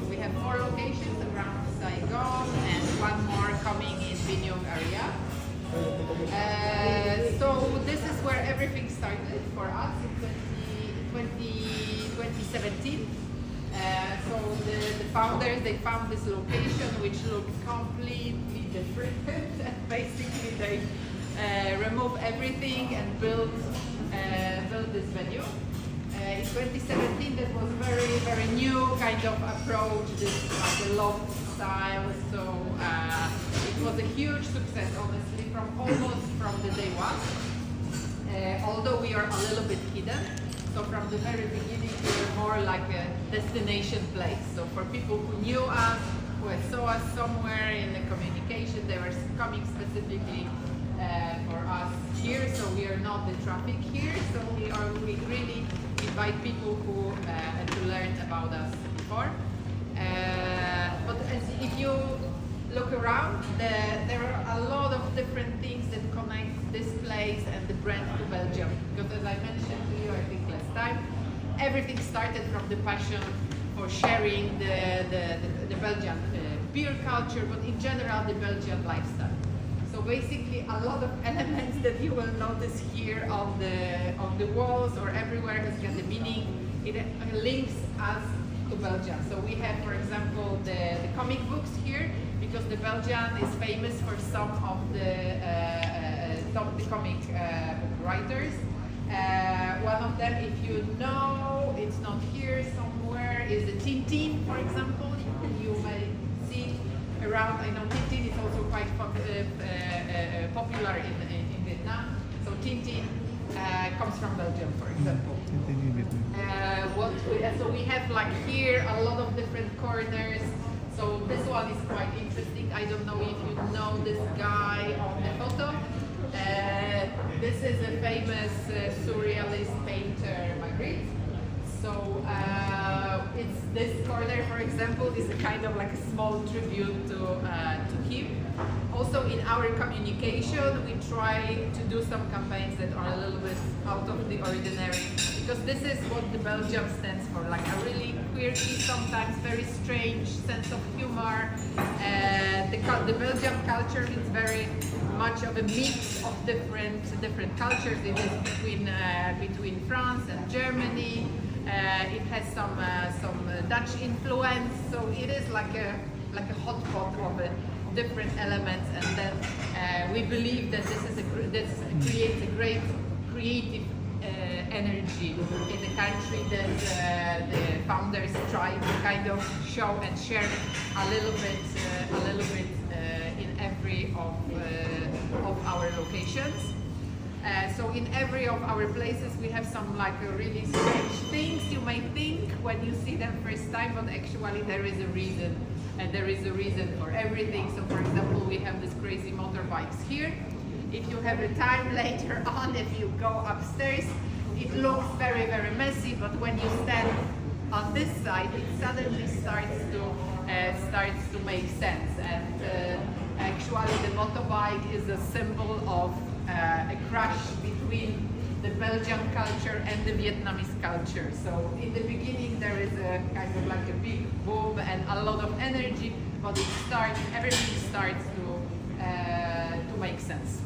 we have 4 locations around Saigon and 1 more coming in Binyong area. So this is where everything started for us in 2017. So the founders, they found this location which looked completely different and basically they removed everything and built this venue. In 2017 that was very new kind of approach, this like a loft style, so it was a huge success honestly almost from the day one. Although we are a little bit hidden. So from the very beginning, we were more like a destination place. So for people who knew us, who saw us somewhere in the communication, they were coming specifically for us here. So we are not the traffic here. So we really invite people who had to learn about us before. But if you look around, there are a lot of different things that connect this place and the brand to Belgium. Because as I mentioned to you, I think last time, everything started from the passion for sharing the Belgian beer culture, but in general the Belgian lifestyle. So basically a lot of elements that you will notice here on the walls or everywhere has got a meaning. It links us to Belgium. So we have, for example, the comic books here, because the Belgian is famous for some of the comic book writers. One of them, if you know, it's not here somewhere, is the Tintin, for example. You may see around. I know Tintin is also quite popular in Vietnam. So Tintin comes from Belgium, for example. So we have like here a lot of different corners. So this one is quite interesting. I don't know if you know this guy on the photo. This is a famous surrealist painter, Magritte. So it's this corner, for example, is a kind of like a small tribute to him. Also in our communication, we try to do some campaigns that are a little bit out of the ordinary, because this is what the Belgium stands for, like a really quirky, sometimes very strange sense of humor. The Belgian culture is very much of a mix of different cultures. It is between France and Germany. It has some Dutch influence, so it is like a hot pot of different elements, and then we believe that this creates a great creative energy in the country that the founders try to kind of show and share a little bit in every of our locations. So in every of our places we have some like really strange things you may think when you see them first time, but actually there is a reason, and there is a reason for everything. So for example, we have these crazy motorbikes here. If you have a time later on, if you go upstairs, it looks very messy, but when you stand on this side, it suddenly starts to make sense. And actually the motorbike is a symbol of a crash between the Belgian culture and the Vietnamese culture. So in the beginning there is a kind of like a big boom and a lot of energy, but everything starts to make sense.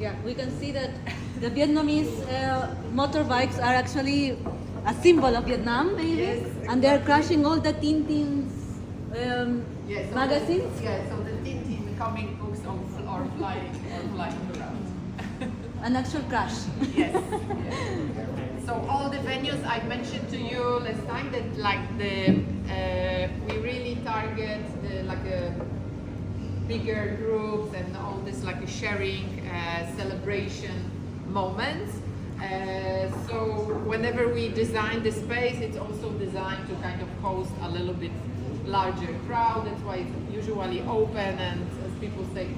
Yeah, we can see that the Vietnamese motorbikes are actually a symbol of Vietnam, maybe, yes, and they're crashing all the Tintin's yes, so magazines. So the Tintin comic books are flying around. An actual crash. Yes. So all the venues I mentioned to you last time, that like we really target bigger groups and all this like a sharing celebration moments. So whenever we design the space, it's also designed to kind of host a little bit larger crowd. That's why it's usually open and, as people say,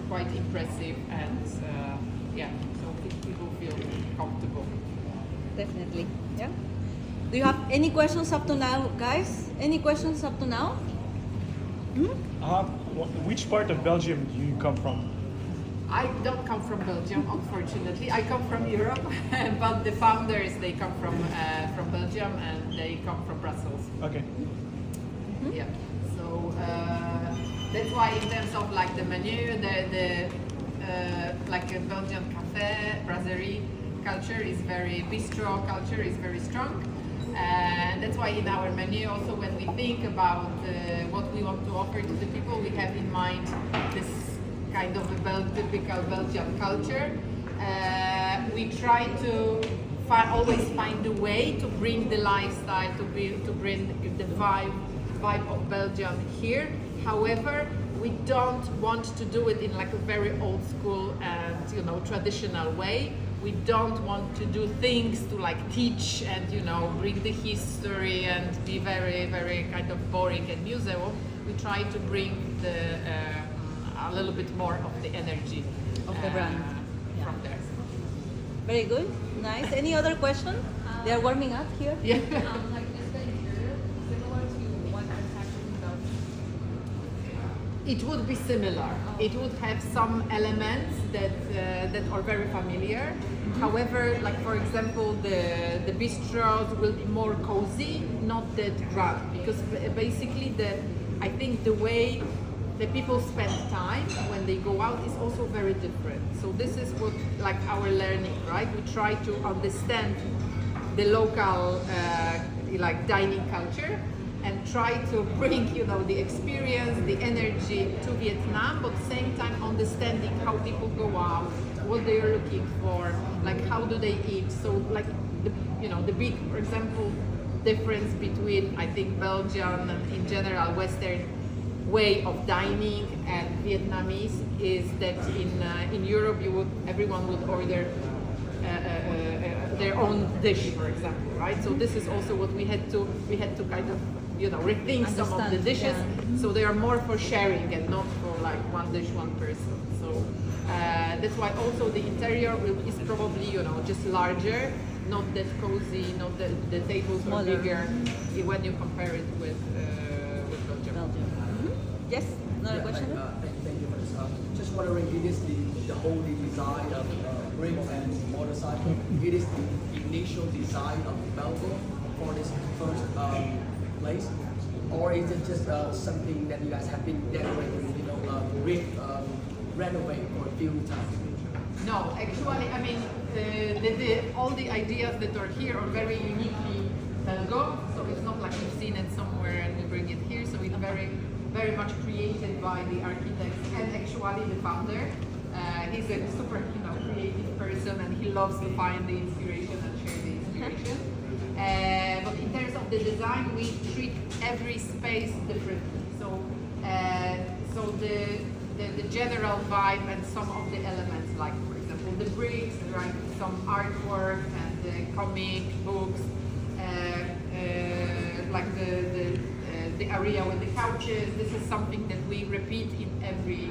quite impressive, and so people feel comfortable. Definitely. Yeah. Do you have any questions up to now, guys? Any questions up to now? Which part of Belgium do you come from? I don't come from Belgium, unfortunately. I come from Europe, but the founders, they come from Belgium and they come from Brussels. Okay. Yeah. So that's why in terms of like the menu, the like a Belgian cafe, brasserie culture is very bistro culture is very strong. And that's why in our menu also when we think about what we want to offer to the people, we have in mind this kind of a typical Belgian culture. We try to always find a way to bring the lifestyle, to bring the vibe of Belgium here. However, we don't want to do it in like a very old school and traditional way. We don't want to do things to like teach and bring the history and be very very kind of boring and museum. We try to bring a little bit more of the energy Of the brand. from there. Very good. Nice. Any other question? They are warming up here. Yeah. Like is the interior similar to what is happening in Belgium? It would be similar. It would have some elements that are very familiar. However, like for example, the bistros will be more cozy, not that grand, because basically I think the way the people spend time when they go out is also very different. So this is what like our learning, right? We try to understand the local like dining culture and try to bring the experience, the energy to Vietnam, but at the same time understanding how people go out, what they are looking for, like how do they eat. So like the big, for example, difference between I think Belgian and in general Western way of dining and Vietnamese is that in Europe everyone would order their own dish, for example, right? So this is also what we had to kind of rethink some of the Understand, dishes. yeah. So they are more for sharing and not for like one dish, one person. So that's why also the interior is probably just larger, not that cozy, not the tables are Smaller. bigger when you compare it with Belgium. Belgium. Yes. Another question? Thank you for this. Just wondering, it is the whole design of brick and motorcycle. It is the initial design of Belgo for this first place, or is it just something that you guys have been decorating, renovate for a few times? No, actually, I mean, all the ideas that are here are very uniquely Belgo. So it's not like you've seen it somewhere and we bring it here. So it's very, very much created by the architects and actually the founder. He's a super, creative person and he loves to find the inspiration and share the inspiration. But in terms of the design, we treat every space differently. So, the general vibe and some of the elements, like for example the bricks, right? Some artwork and the comic books, like the area with the couches. This is something that we repeat in every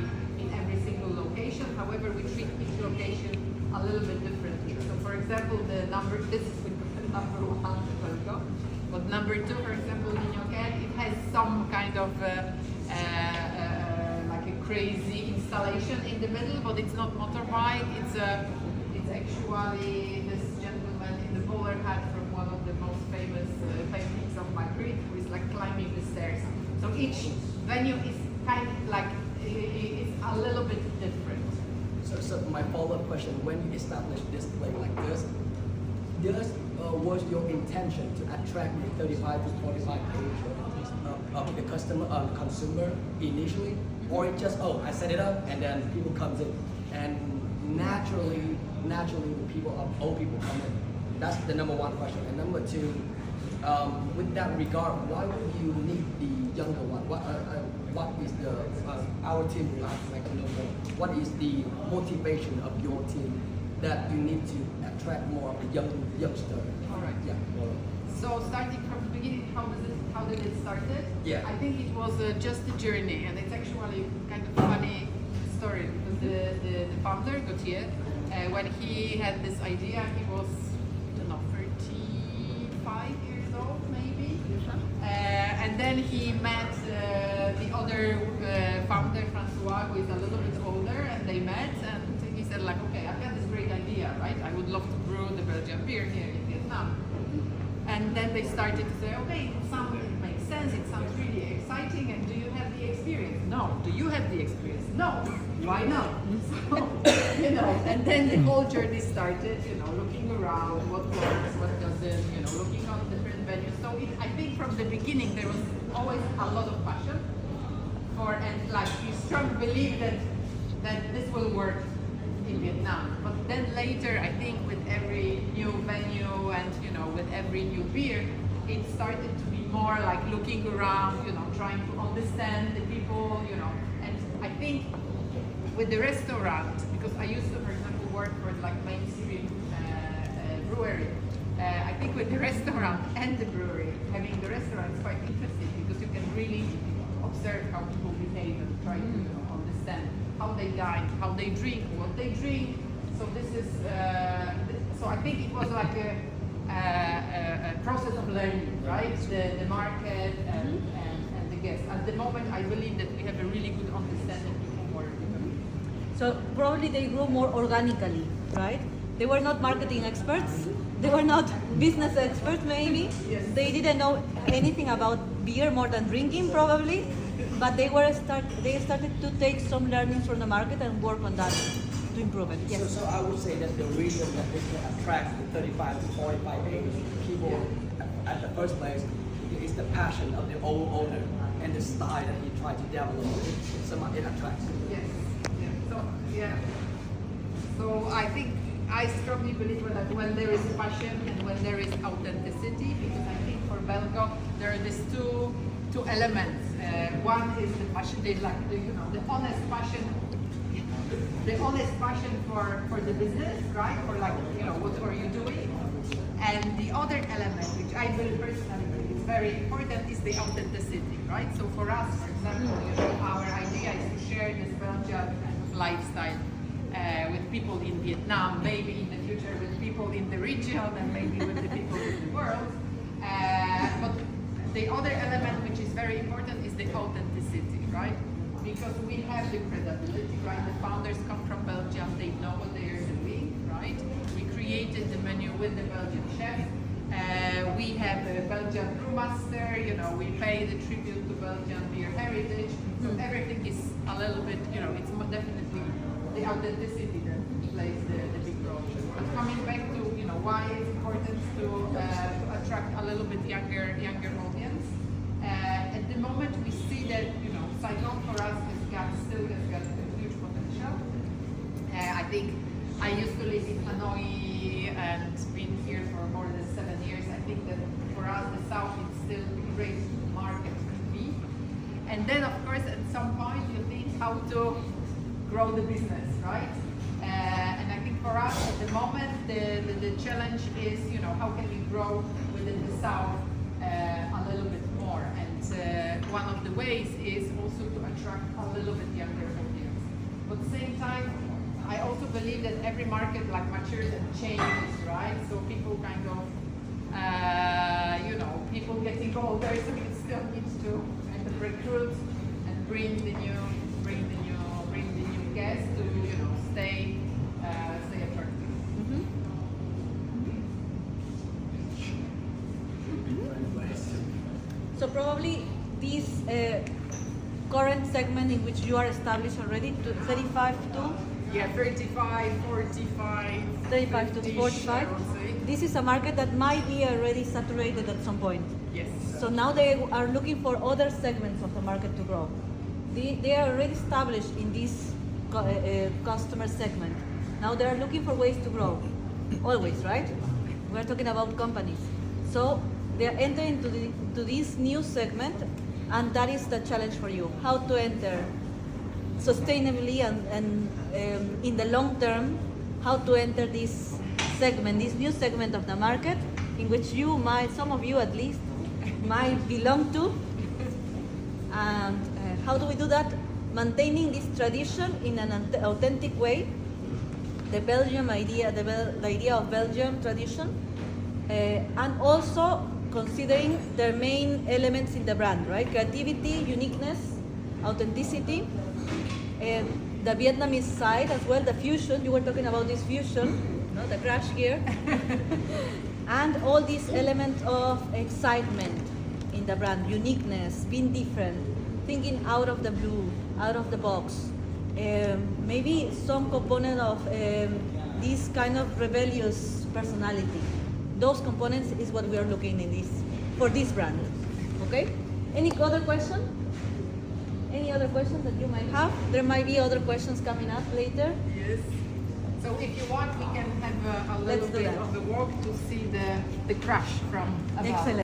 single location. However, we treat each location a little bit differently. So, for example, this is the number one Belgo, but number two, for example, Niñoquet, it has some kind of like a crazy installation in the middle, but it's not motorbike. It's actually this gentleman in the bowler hat from one of the most famous paintings of Madrid, who is like climbing the stairs. So each venue is kind of like it's a little bit different. So my follow-up question: when you establish this place like this, was your intention to attract the 35 to 45 age of the consumer initially, or it just I set it up and then people comes in and naturally the old people come in? That's the number one question. And number two, with that regard, why would you need the younger one? What is our team would like to know more? What is the motivation of your team that you need to attract more of the youngster? All right. Yeah. So starting from the beginning, how did it started? Yeah. I think it was just a journey, and it's actually kind of funny story because the founder Gautier, when he had this idea, he was 35 years old maybe, and then he met the other founder Francois, who is a little bit older, and they met and Belgian beer here in Vietnam. And then they started to say, okay, it makes sense, it sounds really exciting, and do you have the experience? No. Do you have the experience? No. Why not? So, and then the whole journey started, looking around, what works, what doesn't, looking on different venues. So I think from the beginning there was always a lot of passion and like we strongly believe that this will work in Vietnam. But then later, I think with every new venue and with every new beer, it started to be more like looking around, trying to understand the people, and I think with the restaurant, because I used to, for example, work for like mainstream brewery. I think with the restaurant and the brewery, having the restaurant is quite interesting because you can really observe how people behave and try to understand how they dine, how they drink, what they drink. So this is, so I think it was like a process of learning, right? The market and the guests. At the moment, I believe that we have a really good understanding before. So probably they grew more organically, right? They were not marketing experts. They were not business experts, maybe. Yes. They didn't know anything about beer more than drinking, probably. But they started to take some learnings from the market and work on that to improve it. Yes. So I would say that the reason that they can attract the 35 to 45 age people at the first place is the passion of the old owner and the style that he tried to develop. It attracts. Yes. So I think I strongly believe that when there is passion and when there is authenticity, because I think for Belgo there are these two elements. One is the passion, the honest passion, for the business, right? For what are you doing? And the other element, which I believe personally is very important, is the authenticity, right? So for us, for example, our idea is to share this Belgian lifestyle with people in Vietnam, maybe in the future with people in the region, and maybe with the people in the world. But the other element which is very important is the authenticity, right? Because we have the credibility, right? The founders come from Belgium, they know what they are doing, right? We created the menu with the Belgian chef. We have the Belgian brewmaster, we pay the tribute to Belgian beer heritage. So everything is a little bit, it's definitely the authenticity that plays the big role. But coming back to, why it's important to attract a little bit younger audience. At the moment we see that, Saigon for us still has got a huge potential. I think I used to live in Hanoi and been here for more than 7 years. I think that for us the South is still a great market to be. And then of course at some point you think how to grow the business, right? And I think for us at the moment the challenge is, how can we grow within the South a little bit more? And one of the ways is also to attract a little bit younger audience. But at the same time, I also believe that every market matures and changes, right? So people kind of, people getting older, so you still need to kind of recruit and bring the new guests to stay attractive. So probably this current segment in which you are established already, to 35 to? Yeah, 35, 45. 35 to 50-ish, 45. I would say. This is a market that might be already saturated at some point. Yes. So now they are looking for other segments of the market to grow. They are already established in this customer segment. Now they are looking for ways to grow. Always, right? We're talking about companies. So they are entering into this new segment, and that is the challenge for you. How to enter sustainably and in the long term, how to enter this segment, this new segment of the market in which some of you at least, might belong to. And how do we do that? Maintaining this tradition in an authentic way, the Belgium idea, the idea of Belgium tradition, and also considering the main elements in the brand, right? Creativity, uniqueness, authenticity, the Vietnamese side as well, the fusion. You were talking about this fusion no, the crash gear, and all these elements of excitement in the brand, uniqueness, being different, thinking out of the blue, out of the box. Maybe some component of this kind of rebellious personality. Those components is what we are looking in this for this brand. Okay? Any other question? Any other questions that you might have? There might be other questions coming up later. Yes. So if you want, we can have a Let's little do bit that. of the walk to see the crash from above. Excellent.